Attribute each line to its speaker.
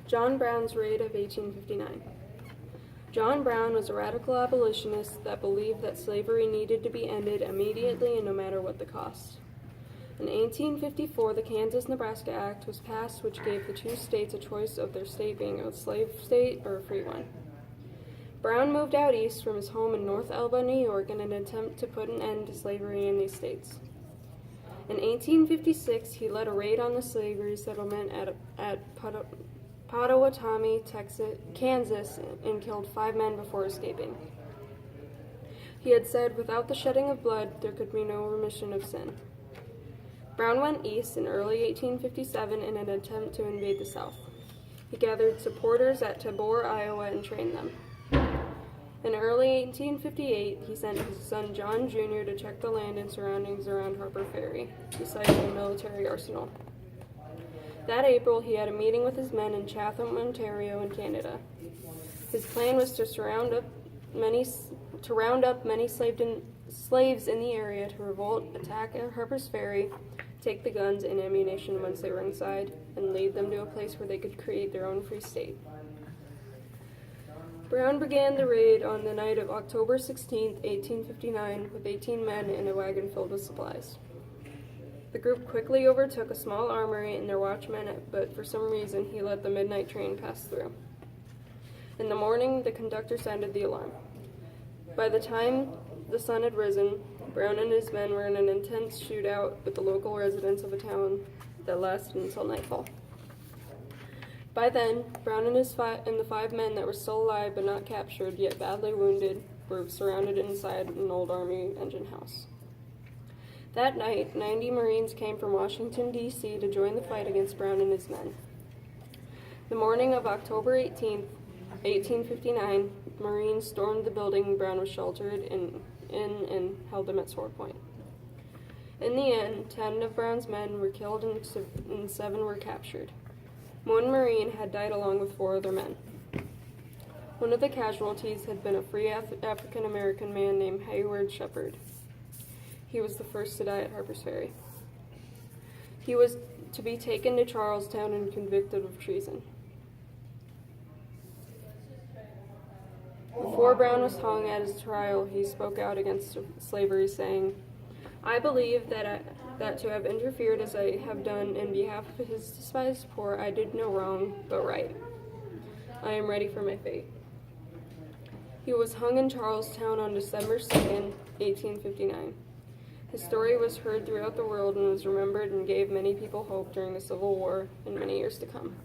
Speaker 1: John Brown's Raid of 1859. John Brown was a radical abolitionist that believed that slavery needed to be ended immediately and no matter what the cost. In 1854, the Kansas-Nebraska Act was passed, which gave the two states a choice of their state being a slave state or a free one. Brown moved out east from his home in North Elba, New York, in an attempt to put an end to slavery in these states. In 1856, he led a raid on the slavery settlement at Pottawatomie, Kansas, and killed 5 men before escaping. He had said, "Without the shedding of blood, there could be no remission of sin." Brown went east in early 1857 in an attempt to invade the South. He gathered supporters at Tabor, Iowa, and trained them. In early 1858, he sent his son John Jr. to check the land and surroundings around Harper Ferry, besides a military arsenal. That April, he had a meeting with his men in Chatham, Ontario, in Canada. His plan was to round up many slaves in the area to revolt, attack Harper's Ferry, take the guns and ammunition once they were inside, and lead them to a place where they could create their own free state. Brown began the raid on the night of October 16, 1859, with 18 men in a wagon filled with supplies. The group quickly overtook a small armory and their watchman, but for some reason he let the midnight train pass through. In the morning, the conductor sounded the alarm. By the time the sun had risen, Brown and his men were in an intense shootout with the local residents of a town that lasted until nightfall. By then, Brown and the 5 men that were still alive but not captured, yet badly wounded, were surrounded inside an old army engine house. That night, 90 Marines came from Washington, D.C. to join the fight against Brown and his men. The morning of October 18, 1859, Marines stormed the building Brown was sheltered in and held him at sword point. In the end, 10 of Brown's men were killed and 7 were captured. One Marine had died along with 4 other men. One of the casualties had been a free African-American man named Hayward Shepard. He was the first to die at Harper's Ferry. He was to be taken to Charlestown and convicted of treason. Before Brown was hung at his trial, he spoke out against slavery, saying, "I believe that to have interfered as I have done in behalf of his despised poor, I did no wrong, but right. I am ready for my fate." He was hung in Charlestown on December 2nd, 1859. His story was heard throughout the world and was remembered and gave many people hope during the Civil War and many years to come.